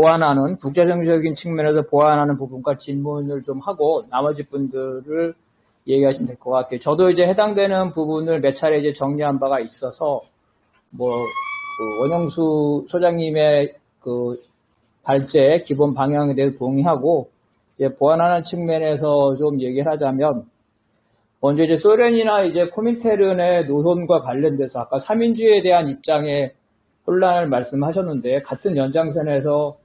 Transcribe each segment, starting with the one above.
보완하는, 국제정치적인 측면에서 보완하는 부분과 질문을 좀 하고, 나머지 분들을 얘기하시면 될 것 같아요. 저도 이제 해당되는 부분을 몇 차례 이제 정리한 바가 있어서, 그 원영수 소장님의 그 발제 기본 방향에 대해서 동의하고, 보완하는 측면에서 좀 얘기를 하자면, 먼저 이제 소련이나 이제 코민테른의 노선과 관련돼서 아까 삼인주의에 대한 입장에 혼란을 말씀하셨는데, 같은 연장선에서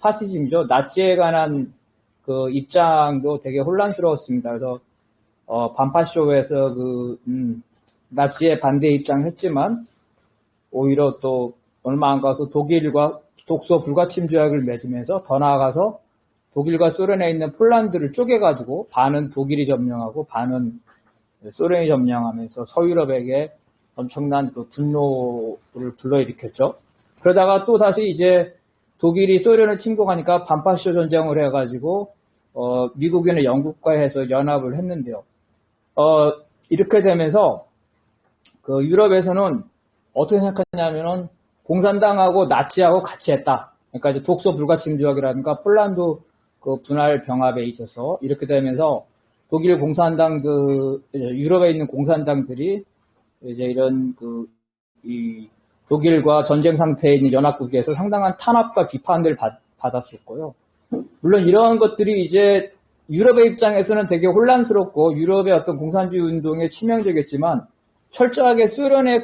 파시즘이죠. 나치에 관한 그 입장도 되게 혼란스러웠습니다. 그래서, 반파쇼에서 나치에 반대 입장을 했지만, 오히려 또 얼마 안 가서 독일과 독소 불가침 조약을 맺으면서 더 나아가서 독일과 소련에 있는 폴란드를 쪼개가지고 반은 독일이 점령하고 반은 소련이 점령하면서 서유럽에게 엄청난 그 분노를 불러일으켰죠. 그러다가 또 다시 이제 독일이 소련을 침공하니까 반파쇼 전쟁을 해가지고 미국이나 영국과 해서 연합을 했는데요. 이렇게 되면서 그 유럽에서는 어떻게 생각하냐면은 공산당하고 나치하고 같이 했다. 그러니까 이제 독소 불가침 조약이라든가 폴란드 그 분할 병합에 있어서 이렇게 되면서 독일 공산당들, 유럽에 있는 공산당들이 이제 이런 이 독일과 전쟁 상태에 있는 연합국에서 상당한 탄압과 비판을 받았었고요. 물론 이러한 것들이 이제 유럽의 입장에서는 되게 혼란스럽고 유럽의 어떤 공산주의 운동에 치명적이었지만 철저하게 소련의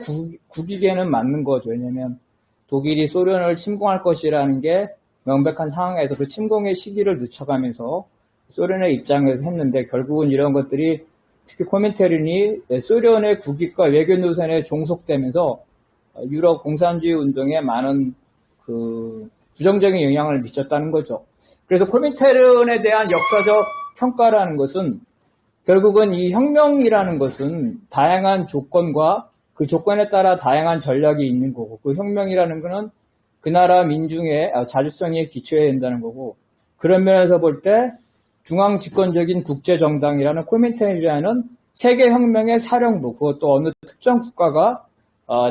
국익에는 맞는 거죠. 왜냐하면 독일이 소련을 침공할 것이라는 게 명백한 상황에서 그 침공의 시기를 늦춰가면서 소련의 입장에서 했는데 결국은 이런 것들이 특히 코민테른이 소련의 국익과 외교 노선에 종속되면서 유럽 공산주의 운동에 많은 그 부정적인 영향을 미쳤다는 거죠. 그래서 코민테른에 대한 역사적 평가라는 것은 결국은 이 혁명이라는 것은 다양한 조건과 그 조건에 따라 다양한 전략이 있는 거고 그 혁명이라는 것은 그 나라 민중의 자주성에 기초해야 된다는 거고 그런 면에서 볼 때 중앙 집권적인 국제정당이라는 코민테른이라는 세계혁명의 사령부 그것도 어느 특정 국가가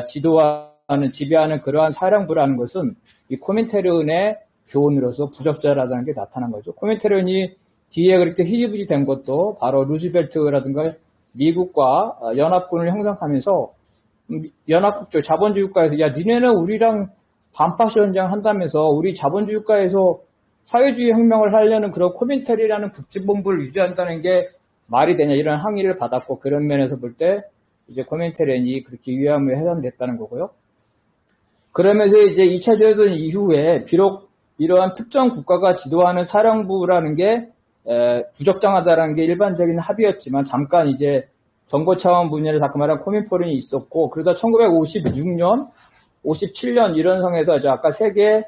지도하는 지배하는 그러한 사령부라는 것은 이 코민테른의 교훈으로서 부적절하다는 게 나타난 거죠. 코민테른이 뒤에 그렇게 희지부지 된 것도 바로 루즈벨트라든가 미국과 연합군을 형성하면서 연합국 쪽 자본주의 국가에서 야 니네는 우리랑 반파시 전쟁 한다면서 우리 자본주의 국가에서 사회주의 혁명을 하려는 그런 코민테른이라는 국제본부를 유지한다는 게 말이 되냐 이런 항의를 받았고 그런 면에서 볼 때 이제 코민테른이 그렇게 위험에 해당됐다는 거고요. 그러면서 이제 2차 대전 이후에 비록 이러한 특정 국가가 지도하는 사령부라는 게 부적당하다라는 게 일반적인 합의였지만 잠깐 이제 정보 차원 분야를 자꾸 말한 코민포른이 있었고 그러다 1956년, 57년 이런 성에서 이제 아까 세계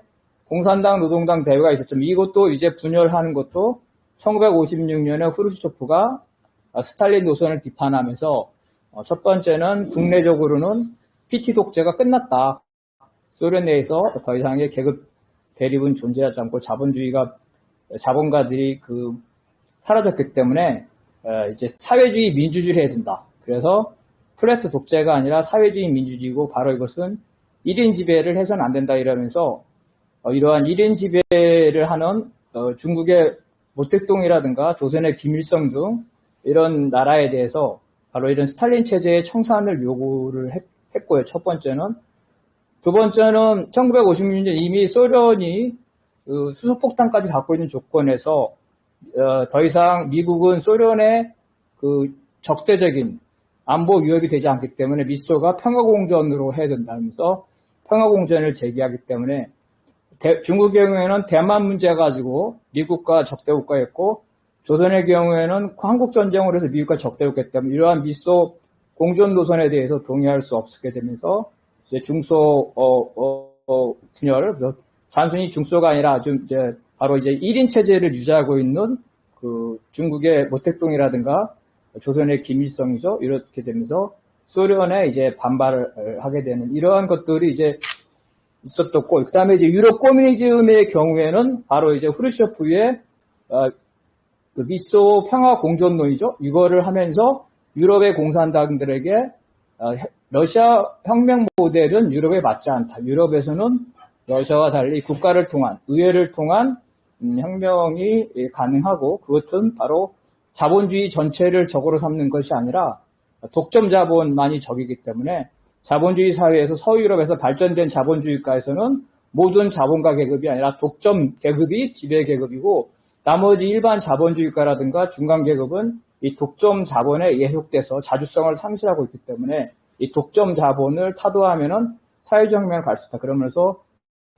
공산당 노동당 대회가 있었지만 이것도 이제 분열하는 것도 1956년에 후르시초프가 스탈린 노선을 비판하면서 첫 번째는 국내적으로는 PT 독재가 끝났다. 소련 내에서 더 이상의 계급 대립은 존재하지 않고 자본가들이 사라졌기 때문에 이제 사회주의 민주주의를 해야 된다. 그래서 플래트 독재가 아니라 사회주의 민주주의고 바로 이것은 1인 지배를 해서는 안 된다 이러면서 이러한 1인 지배를 하는 중국의 모택동이라든가 조선의 김일성 등 이런 나라에 대해서 바로 이런 스탈린 체제의 청산을 요구를 했고요. 첫 번째는. 두 번째는 1956년 이미 소련이 수소폭탄까지 갖고 있는 조건에서 더 이상 미국은 소련의 적대적인 안보 위협이 되지 않기 때문에 미소가 평화공전으로 해야 된다면서 평화공전을 제기하기 때문에 중국의 경우에는 대만 문제 가지고 미국과 적대국가였고 조선의 경우에는 한국전쟁으로 해서 미국과 적대국가였기 때문에 이러한 미소 공존 노선에 대해서 동의할 수 없게 되면서 이제 중소 분열 단순히 중소가 아니라 바로 이제 1인 체제를 유지하고 있는 중국의 모택동이라든가 조선의 김일성이죠. 이렇게 되면서 소련에 이제 반발을 하게 되는 이러한 것들이 이제 있었고, 그 다음에 이제 유럽 코뮤니즘의 경우에는 바로 이제 후르시초프의 미소 평화 공존론이죠. 이거를 하면서 유럽의 공산당들에게 러시아 혁명 모델은 유럽에 맞지 않다. 유럽에서는 러시아와 달리 국가를 통한, 의회를 통한 혁명이 가능하고, 그것은 바로 자본주의 전체를 적으로 삼는 것이 아니라 독점 자본만이 적이기 때문에 자본주의 사회에서 서유럽에서 발전된 자본주의가에서는 모든 자본가 계급이 아니라 독점 계급이 지배 계급이고, 나머지 일반 자본주의가라든가 중간 계급은 이 독점 자본에 예속돼서 자주성을 상실하고 있기 때문에 이 독점 자본을 타도하면은 사회혁명을 갈 수 있다. 그러면서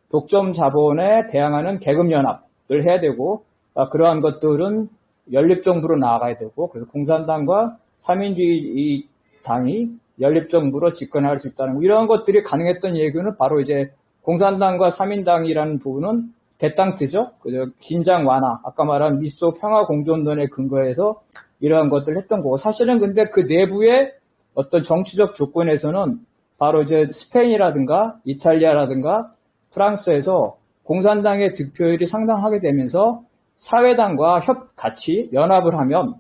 독점 자본에 대항하는 계급연합을 해야 되고, 그러한 것들은 연립정부로 나아가야 되고, 그래서 공산당과 삼인주의 당이 연립정부로 집권할 수 있다는 거. 이런 것들이 가능했던 얘기는 바로 이제 공산당과 삼인당이라는 부분은 대땅트죠. 긴장 완화, 아까 말한 미소 평화 공존론에 근거해서 이러한 것들을 했던 거고, 사실은 근데 그 내부의 어떤 정치적 조건에서는 바로 이제 스페인이라든가 이탈리아라든가 프랑스에서 공산당의 득표율이 상당하게 되면서 사회당과 같이 연합을 하면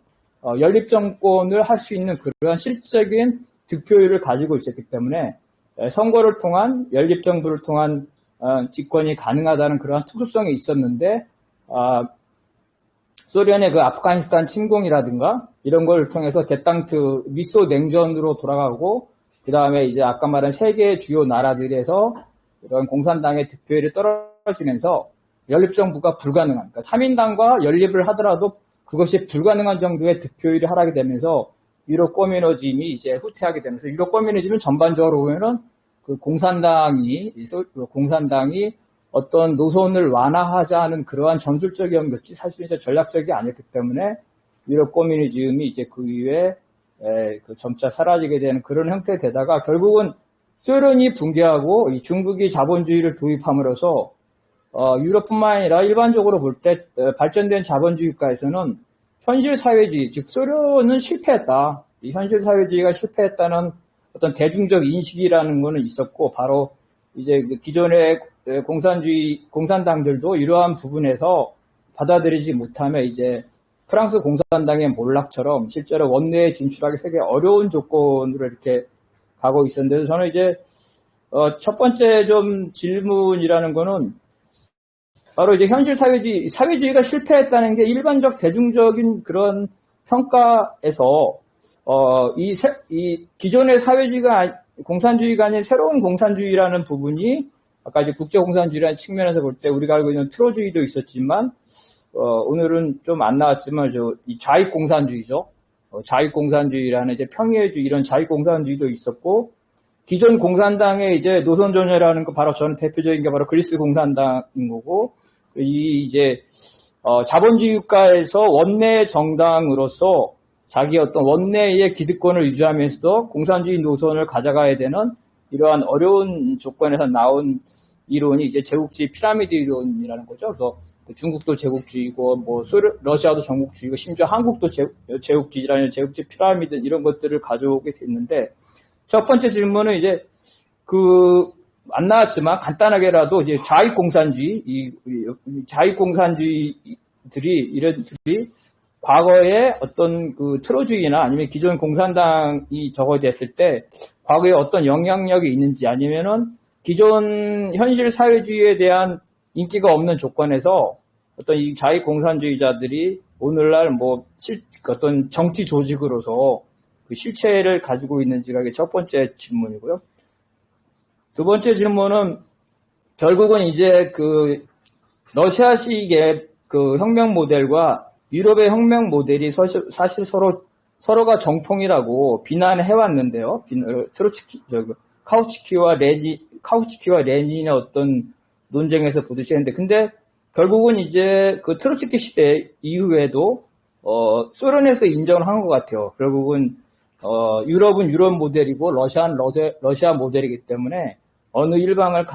연립정권을 할 수 있는 그러한 실질적인 득표율을 가지고 있었기 때문에 선거를 통한 연립정부를 통한 집권이 가능하다는 그러한 특수성이 있었는데, 소련의 그 아프가니스탄 침공이라든가 이런 걸 통해서 대땅트 미소 냉전으로 돌아가고, 그 다음에 이제 아까 말한 세계 주요 나라들에서 이런 공산당의 득표율이 떨어지면서 연립정부가 불가능한, 그러니까 3인당과 연립을 하더라도 그것이 불가능한 정도의 득표율이 하락이 되면서 유럽 커뮤니즘이 이제 후퇴하게 되면서, 유럽 커뮤니즘은 전반적으로 보면은 그 공산당이 어떤 노선을 완화하자는 그러한 전술적인 것이 사실 이제 전략적이 아니었기 때문에 유럽 커뮤니즘이 이제 그 이후에 그 점차 사라지게 되는 그런 형태가 되다가 결국은 소련이 붕괴하고 이 중국이 자본주의를 도입함으로써 유럽뿐만 아니라 일반적으로 볼 때 발전된 자본주의가에서는 현실 사회주의, 즉 소련은 실패했다. 이 현실 사회주의가 실패했다는 어떤 대중적 인식이라는 거는 있었고, 바로 이제 그 기존의 공산당들도 이러한 부분에서 받아들이지 못하며 이제 프랑스 공산당의 몰락처럼 실제로 원내에 진출하기 되게 어려운 조건으로 이렇게 가고 있었는데, 저는 이제 첫 번째 좀 질문이라는 거는 바로 이제 현실 사회주의가 실패했다는 게 일반적 대중적인 그런 평가에서 이 기존의 공산주의가 아닌 새로운 공산주의라는 부분이, 아까 이제 국제공산주의라는 측면에서 볼 때 우리가 알고 있는 트로주의도 있었지만, 오늘은 좀 안 나왔지만, 이 좌익공산주의죠. 좌익공산주의라는 이제 평의주의, 이런 좌익공산주의도 있었고, 기존 공산당의 이제 노선전열이라는 거, 바로 저는 대표적인 게 바로 그리스 공산당인 거고, 이제, 자본주의 국가에서 원내 정당으로서 자기 어떤 원내의 기득권을 유지하면서도 공산주의 노선을 가져가야 되는 이러한 어려운 조건에서 나온 이론이 이제 제국주의 피라미드 이론이라는 거죠. 그래서 중국도 제국주의고, 러시아도 전국주의고, 심지어 한국도 제국주의라는 제국주의 피라미드 이런 것들을 가져오게 됐는데, 첫 번째 질문은 이제 안 나왔지만 간단하게라도 이제 자익공산주의들이 과거에 어떤 그 트로주의나 아니면 기존 공산당이 됐을 때 과거에 어떤 영향력이 있는지, 아니면은 기존 현실 사회주의에 대한 인기가 없는 조건에서 어떤 이 자익공산주의자들이 오늘날 어떤 정치 조직으로서 그 실체를 가지고 있는지가 이게 첫 번째 질문이고요. 두 번째 질문은 결국은 이제 그 러시아식의 그 혁명 모델과 유럽의 혁명 모델이 사실 서로가 정통이라고 비난을 해왔는데요. 카우츠키와 레닌의 어떤 논쟁에서 부딪히는데, 근데 결국은 이제 그 트로츠키 시대 이후에도 소련에서 인정을 한 것 같아요. 결국은 유럽은 유럽 모델이고 러시아는 러시아 모델이기 때문에 어느 일방을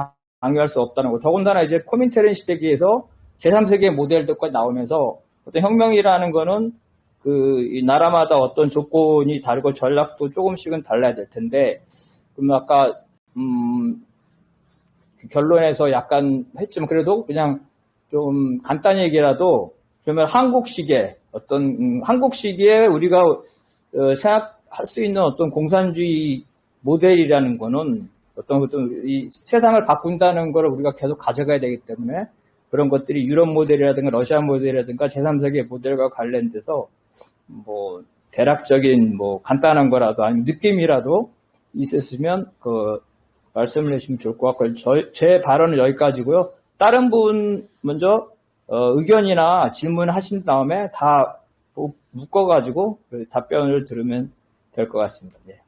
강요할 수 없다는 거. 더군다나 이제 코민테른 시대기에서 제3세계 모델들까지 나오면서 어떤 혁명이라는 거는 이 나라마다 어떤 조건이 다르고 전략도 조금씩은 달라야 될 텐데, 그럼 아까 결론에서 약간 했지만 그래도 그냥 좀 간단히 얘기라도, 그러면 한국식의 우리가 생각할 수 있는 어떤 공산주의 모델이라는 거는 어떤 것들, 이 세상을 바꾼다는 걸 우리가 계속 가져가야 되기 때문에 그런 것들이 유럽 모델이라든가 러시아 모델이라든가 제3세계 모델과 관련돼서 뭐 대략적인 뭐 간단한 거라도 아니면 느낌이라도 있었으면 그 말씀을 해주시면 좋을 것 같고요. 제 발언은 여기까지고요. 다른 분 먼저 의견이나 질문하신 다음에 다 묶어가지고 답변을 들으면 될 것 같습니다. 네.